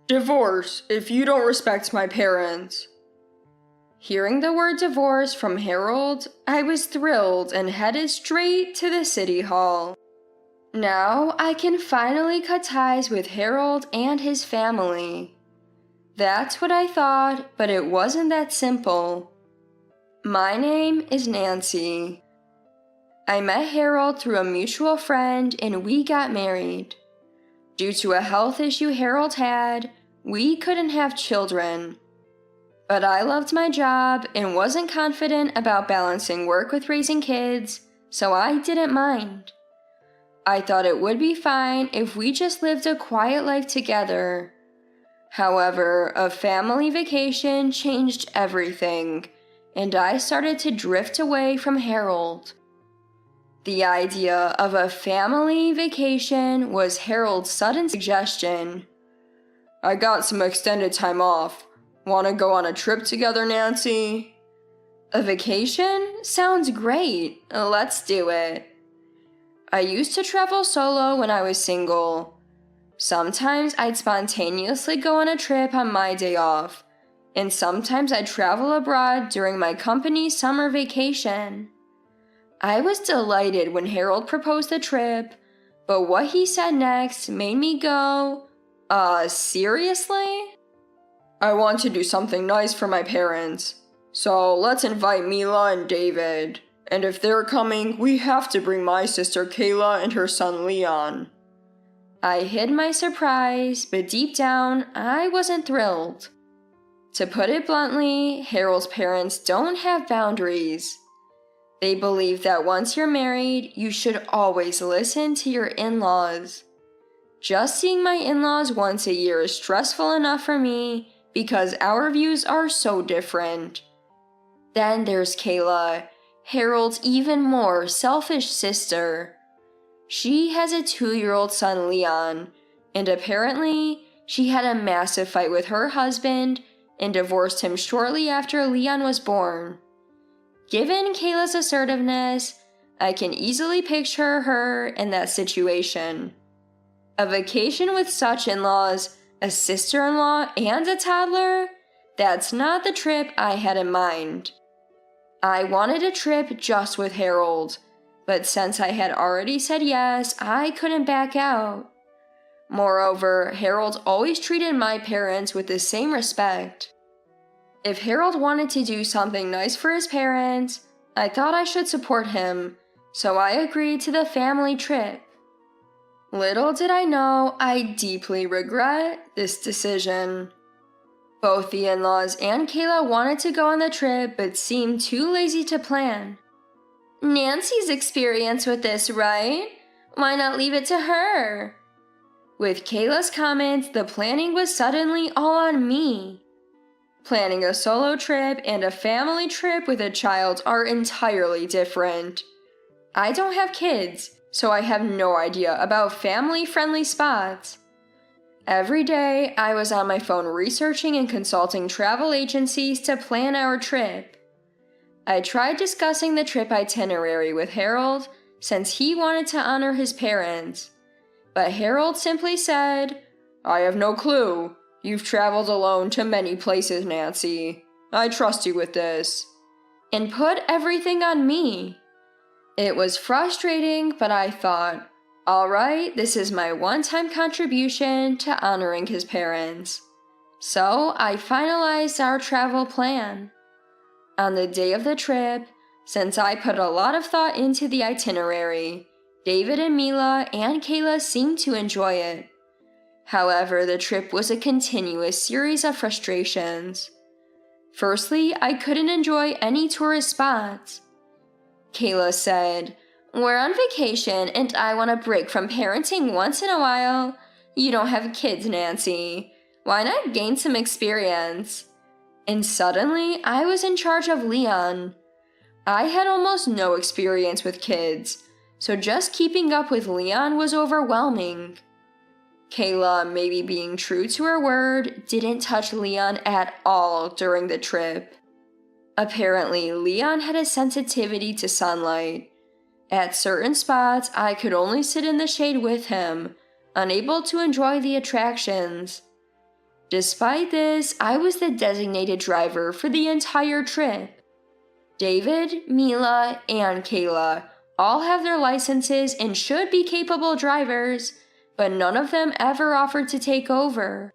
Divorce if you don't respect my parents. Hearing the word divorce from Harold, I was thrilled and headed straight to the city hall. Now I can finally cut ties with Harold and his family. That's what I thought, but it wasn't that simple. My name is Nancy. I met Harold through a mutual friend and we got married. Due to a health issue Harold had, we couldn't have children. But I loved my job and wasn't confident about balancing work with raising kids, so I didn't mind. I thought it would be fine if we just lived a quiet life together. However, a family vacation changed everything, and I started to drift away from Harold. The idea of a family vacation was Harold's sudden suggestion. I got some extended time off. Want to go on a trip together, Nancy? A vacation? Sounds great. Let's do it. I used to travel solo when I was single. Sometimes I'd spontaneously go on a trip on my day off, and sometimes I'd travel abroad during my company's summer vacation. I was delighted when Harold proposed the trip, but what he said next made me go, seriously? I want to do something nice for my parents, so let's invite Mila and David. And if they're coming, we have to bring my sister Kayla and her son Leon. I hid my surprise, but deep down, I wasn't thrilled. To put it bluntly, Harold's parents don't have boundaries. They believe that once you're married, you should always listen to your in-laws. Just seeing my in-laws once a year is stressful enough for me because our views are so different. Then there's Kayla, Harold's even more selfish sister. She has a 2-year-old son, Leon, and apparently she had a massive fight with her husband and divorced him shortly after Leon was born. Given Kayla's assertiveness, I can easily picture her in that situation. A vacation with such in-laws, a sister-in-law, and a toddler? That's not the trip I had in mind. I wanted a trip just with Harold, but since I had already said yes, I couldn't back out. Moreover, Harold always treated my parents with the same respect. If Harold wanted to do something nice for his parents, I thought I should support him, so I agreed to the family trip. Little did I know I deeply regret this decision. Both the in-laws and Kayla wanted to go on the trip but seemed too lazy to plan. Nancy's experience with this, right? Why not leave it to her? With Kayla's comments, the planning was suddenly all on me. Planning a solo trip and a family trip with a child are entirely different. I don't have kids, so I have no idea about family-friendly spots. Every day, I was on my phone researching and consulting travel agencies to plan our trip. I tried discussing the trip itinerary with Harold since he wanted to honor his parents. But Harold simply said, I have no clue. You've traveled alone to many places, Nancy. I trust you with this. And put everything on me. It was frustrating, but I thought, all right, this is my one-time contribution to honoring his parents. So I finalized our travel plan. On the day of the trip, since I put a lot of thought into the itinerary, David and Mila and Kayla seemed to enjoy it. However, the trip was a continuous series of frustrations. Firstly, I couldn't enjoy any tourist spots. Kayla said, We're on vacation and I want a break from parenting once in a while. You don't have kids, Nancy. Why not gain some experience? And suddenly, I was in charge of Leon. I had almost no experience with kids, so just keeping up with Leon was overwhelming. Kayla, maybe being true to her word, didn't touch Leon at all during the trip. Apparently, Leon had a sensitivity to sunlight. At certain spots, I could only sit in the shade with him, unable to enjoy the attractions. Despite this, I was the designated driver for the entire trip. David, Mila, and Kayla all have their licenses and should be capable drivers, but none of them ever offered to take over.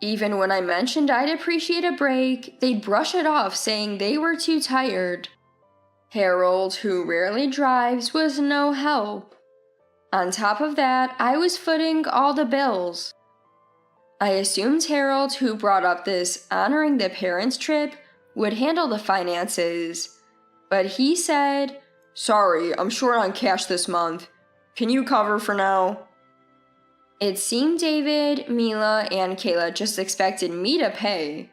Even when I mentioned I'd appreciate a break, they'd brush it off saying they were too tired. Harold, who rarely drives, was no help. On top of that, I was footing all the bills. I assumed Harold, who brought up this honoring the parents trip, would handle the finances, but he said, "Sorry, I'm short on cash this month. Can you cover for now?" It seemed David, Mila, and Kayla just expected me to pay.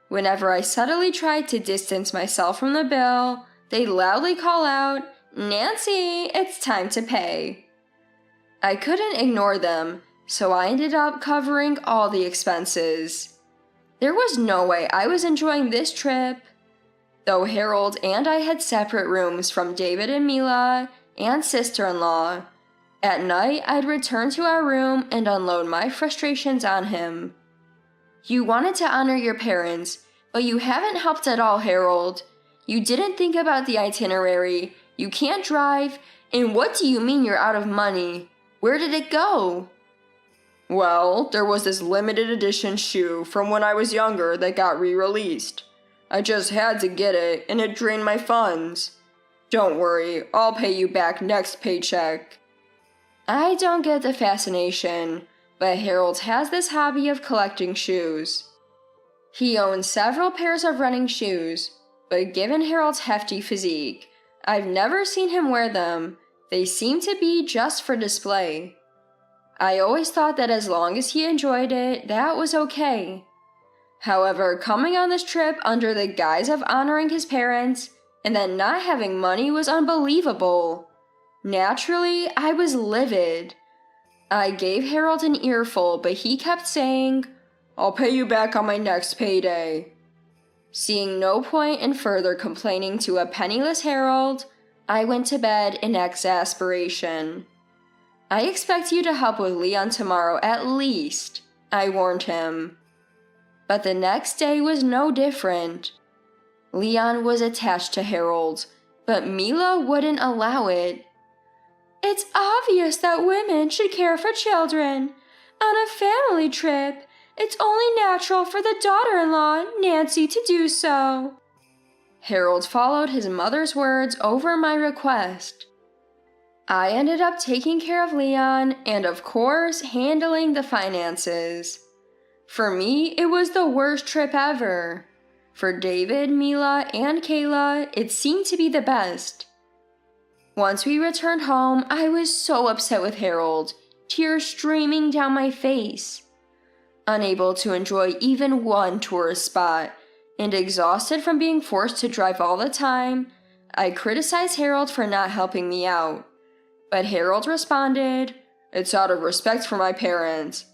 Whenever I subtly tried to distance myself from the bill, they'd loudly call out, "Nancy, it's time to pay." I couldn't ignore them, so I ended up covering all the expenses. There was no way I was enjoying this trip. Though Harold and I had separate rooms from David and Mila and sister-in-law, at night I'd return to our room and unload my frustrations on him. "You wanted to honor your parents, but you haven't helped at all, Harold. You didn't think about the itinerary, you can't drive, and what do you mean you're out of money? Where did it go?" "Well, there was this limited edition shoe from when I was younger that got re-released. I just had to get it, and it drained my funds. Don't worry, I'll pay you back next paycheck." I don't get the fascination, but Harold has this hobby of collecting shoes. He owns several pairs of running shoes, but given Harold's hefty physique, I've never seen him wear them. They seem to be just for display. I always thought that as long as he enjoyed it, that was okay. However, coming on this trip under the guise of honoring his parents and then not having money was unbelievable. Naturally, I was livid. I gave Harold an earful, but he kept saying, "I'll pay you back on my next payday." Seeing no point in further complaining to a penniless Harold, I went to bed in exasperation. "I expect you to help with Leon tomorrow at least," I warned him. But the next day was no different. Leon was attached to Harold, but Mila wouldn't allow it. "It's obvious that women should care for children. On a family trip, it's only natural for the daughter-in-law, Nancy, to do so." Harold followed his mother's words over my request. I ended up taking care of Leon and, of course, handling the finances. For me, it was the worst trip ever. For David, Mila, and Kayla, it seemed to be the best. Once we returned home, I was so upset with Harold, tears streaming down my face. Unable to enjoy even one tourist spot, and exhausted from being forced to drive all the time, I criticized Harold for not helping me out. But Harold responded, "It's out of respect for my parents,"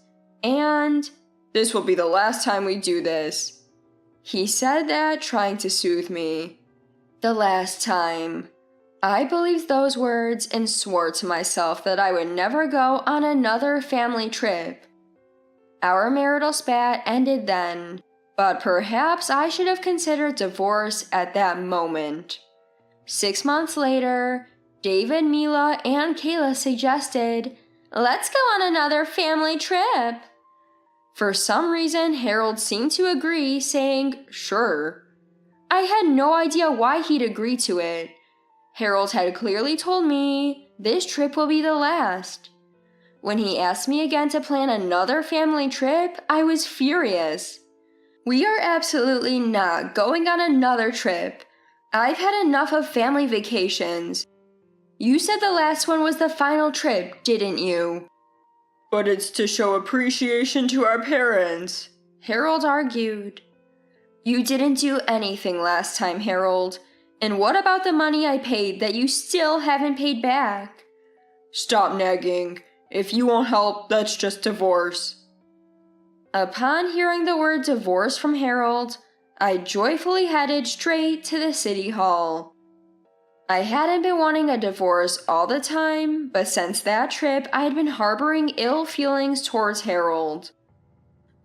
and "This will be the last time we do this." He said that trying to soothe me. The last time. I believed those words and swore to myself that I would never go on another family trip. Our marital spat ended then, but perhaps I should have considered divorce at that moment. 6 months later, David, Mila, and Kayla suggested, "Let's go on another family trip." For some reason, Harold seemed to agree, saying, "Sure." I had no idea why he'd agree to it. Harold had clearly told me, "This trip will be the last." When he asked me again to plan another family trip, I was furious. "We are absolutely not going on another trip. I've had enough of family vacations. You said the last one was the final trip, didn't you?" "But it's to show appreciation to our parents," Harold argued. "You didn't do anything last time, Harold. And what about the money I paid that you still haven't paid back?" "Stop nagging. If you won't help, that's just divorce." Upon hearing the word divorce from Harold, I joyfully headed straight to the city hall. I hadn't been wanting a divorce all the time, but since that trip, I had been harboring ill feelings towards Harold.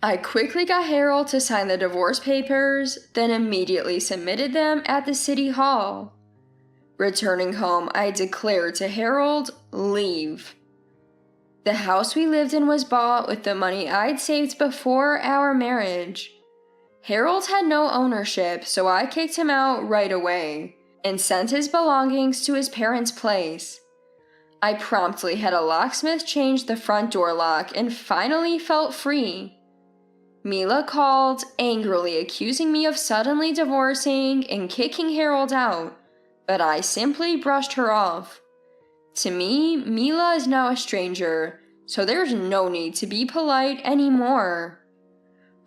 I quickly got Harold to sign the divorce papers, then immediately submitted them at the city hall. Returning home, I declared to Harold, leave. The house we lived in was bought with the money I'd saved before our marriage. Harold had no ownership, so I kicked him out right away and sent his belongings to his parents' place. I promptly had a locksmith change the front door lock and finally felt free. Mila called, angrily accusing me of suddenly divorcing and kicking Harold out, but I simply brushed her off. To me, Mila is now a stranger, so there's no need to be polite anymore.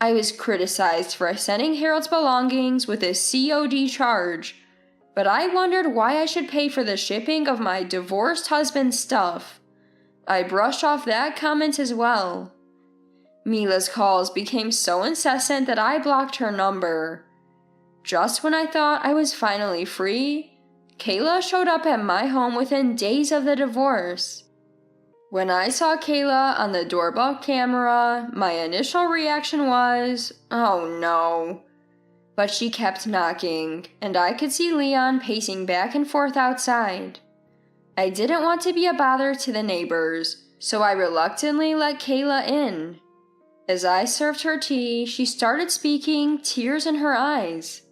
I was criticized for sending Harold's belongings with a COD charge, but I wondered why I should pay for the shipping of my divorced husband's stuff. I brushed off that comment as well. Mila's calls became so incessant that I blocked her number. Just when I thought I was finally free, Kayla showed up at my home within days of the divorce. When I saw Kayla on the doorbell camera, my initial reaction was, oh no. But she kept knocking, and I could see Leon pacing back and forth outside. I didn't want to be a bother to the neighbors, so I reluctantly let Kayla in. As I served her tea, she started speaking, tears in her eyes.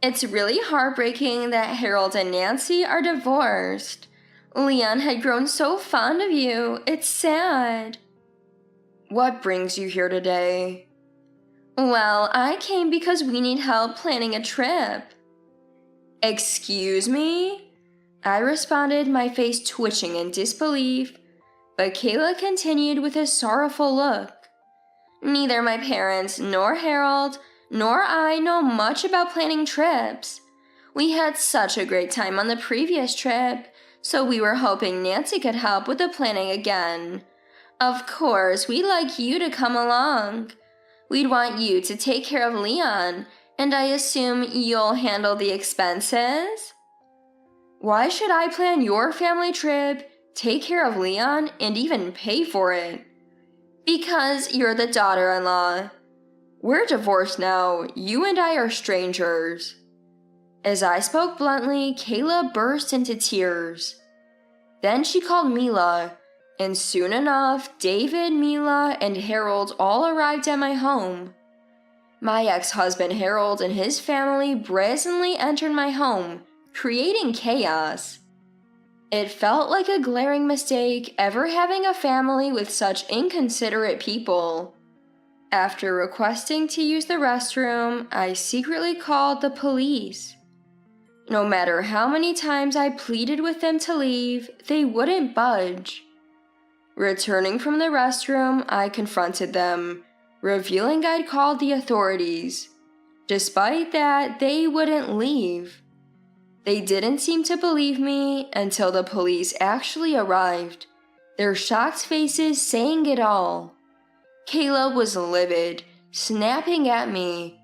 It's really heartbreaking that Harold and Nancy are divorced. Leon had grown so fond of you. It's sad. What brings you here today? Well, I came because we need help planning a trip. Excuse me? I responded, my face twitching in disbelief, but Kayla continued with a sorrowful look. Neither my parents nor Harold nor I know much about planning trips. We had such a great time on the previous trip, so we were hoping Nancy could help with the planning again. Of course, we'd like you to come along. We'd want you to take care of Leon, and I assume you'll handle the expenses? Why should I plan your family trip, take care of Leon, and even pay for it? Because you're the daughter-in-law. We're divorced now. You and I are strangers. As I spoke bluntly, Kayla burst into tears. Then she called Mila, and soon enough, David, Mila, and Harold all arrived at my home. My ex-husband Harold and his family brazenly entered my home, creating chaos. It felt like a glaring mistake ever having a family with such inconsiderate people. After requesting to use the restroom, I secretly called the police. No matter how many times I pleaded with them to leave, they wouldn't budge. Returning from the restroom, I confronted them, revealing I'd called the authorities. Despite that, they wouldn't leave. They didn't seem to believe me until the police actually arrived, their shocked faces saying it all. Kayla was livid, snapping at me.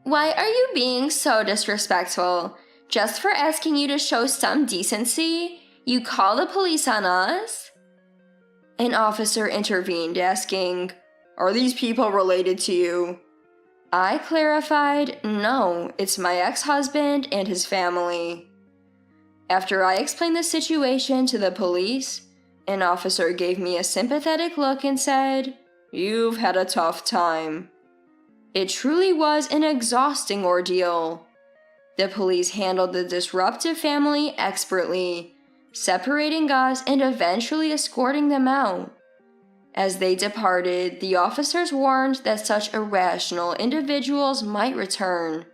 Why are you being so disrespectful? Just for asking you to show some decency, you call the police on us? An officer intervened, asking, Are these people related to you? I clarified, no, it's my ex-husband and his family. After I explained the situation to the police, an officer gave me a sympathetic look and said, You've had a tough time. It truly was an exhausting ordeal. The police handled the disruptive family expertly, separating us and eventually escorting them out. As they departed, the officers warned that such irrational individuals might return.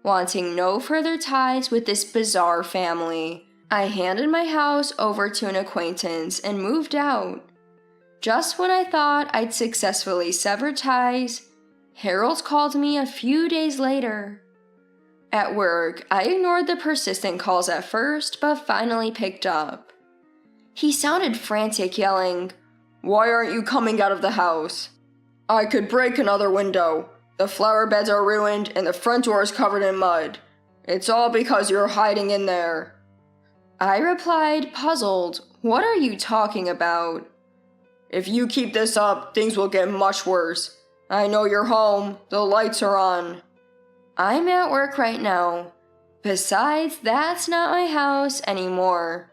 Wanting no further ties with this bizarre family, I handed my house over to an acquaintance and moved out. Just when I thought I'd successfully severed ties, Harold called me a few days later. At work, I ignored the persistent calls at first, but finally picked up. He sounded frantic, yelling, Why aren't you coming out of the house? I could break another window. The flower beds are ruined and the front door is covered in mud. It's all because you're hiding in there. I replied, puzzled, What are you talking about? If you keep this up, things will get much worse. I know you're home. The lights are on. I'm at work right now. Besides, that's not my house anymore.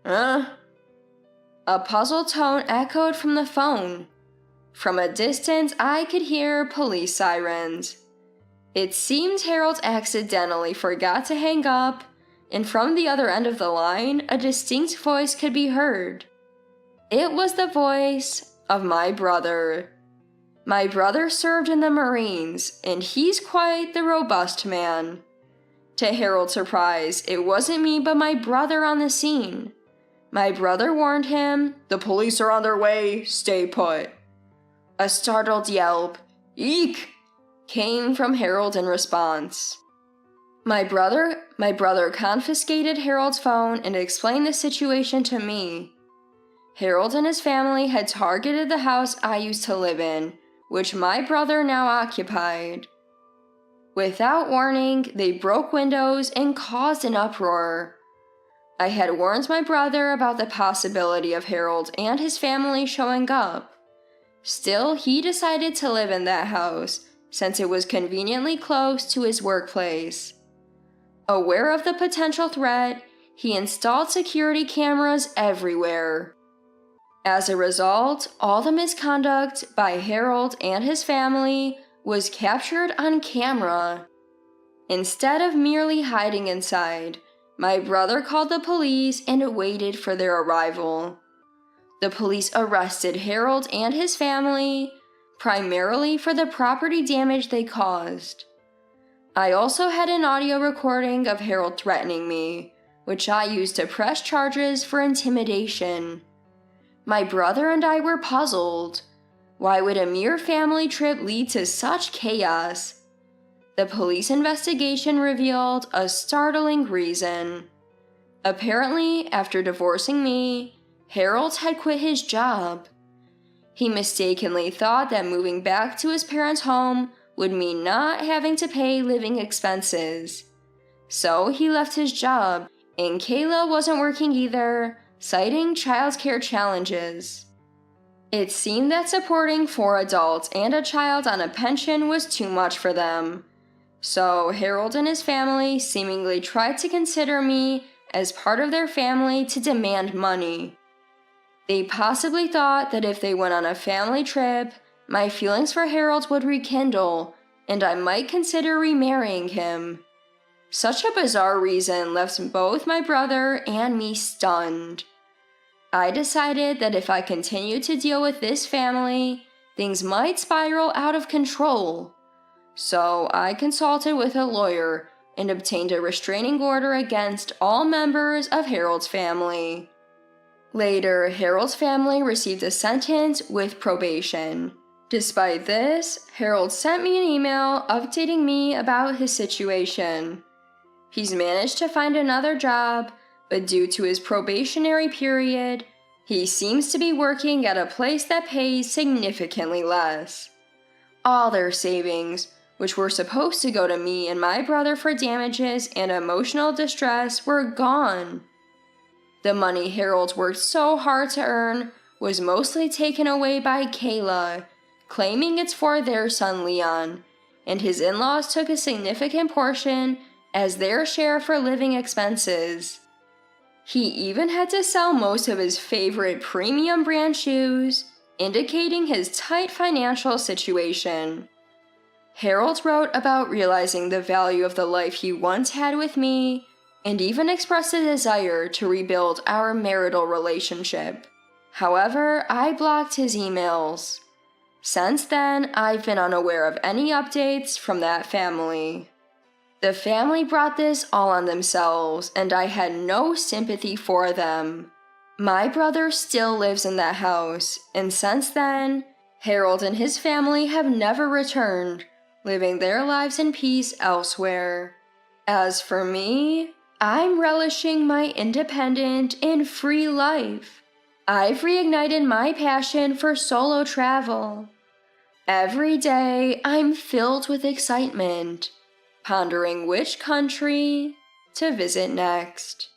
Huh? A puzzled tone echoed from the phone. From a distance, I could hear police sirens. It seemed Harold accidentally forgot to hang up, and from the other end of the line, a distinct voice could be heard. It was the voice of my brother. My brother served in the Marines, and he's quite the robust man. To Harold's surprise, it wasn't me but my brother on the scene. My brother warned him, "The police are on their way, stay put." A startled yelp, "Eek!" came from Harold in response. My brother confiscated Harold's phone and explained the situation to me. Harold and his family had targeted the house I used to live in, which my brother now occupied. Without warning, they broke windows and caused an uproar. I had warned my brother about the possibility of Harold and his family showing up. Still, he decided to live in that house, since it was conveniently close to his workplace. Aware of the potential threat, he installed security cameras everywhere. As a result, all the misconduct by Harold and his family was captured on camera. Instead of merely hiding inside, my brother called the police and waited for their arrival. The police arrested Harold and his family, primarily for the property damage they caused. I also had an audio recording of Harold threatening me, which I used to press charges for intimidation. My brother and I were puzzled. Why would a mere family trip lead to such chaos? The police investigation revealed a startling reason. Apparently, after divorcing me, Harold had quit his job. He mistakenly thought that moving back to his parents' home would mean not having to pay living expenses. So he left his job, and Kayla wasn't working either, citing childcare challenges. It seemed that supporting 4 adults and a child on a pension was too much for them. So Harold and his family seemingly tried to consider me as part of their family to demand money. They possibly thought that if they went on a family trip, my feelings for Harold would rekindle, and I might consider remarrying him. Such a bizarre reason left both my brother and me stunned. I decided that if I continued to deal with this family, things might spiral out of control. So I consulted with a lawyer and obtained a restraining order against all members of Harold's family. Later, Harold's family received a sentence with probation. Despite this, Harold sent me an email updating me about his situation. He's managed to find another job, but due to his probationary period, he seems to be working at a place that pays significantly less. All their savings, which were supposed to go to me and my brother for damages and emotional distress, were gone. The money Harold worked so hard to earn was mostly taken away by Kayla, claiming it's for their son Leon, and his in-laws took a significant portion as their share for living expenses. He even had to sell most of his favorite premium brand shoes, indicating his tight financial situation. Harold wrote about realizing the value of the life he once had with me, and even expressed a desire to rebuild our marital relationship. However, I blocked his emails. Since then, I've been unaware of any updates from that family. The family brought this all on themselves, and I had no sympathy for them. My brother still lives in that house, and since then, Harold and his family have never returned, living their lives in peace elsewhere. As for me, I'm relishing my independent and free life. I've reignited my passion for solo travel. Every day, I'm filled with excitement, pondering which country to visit next.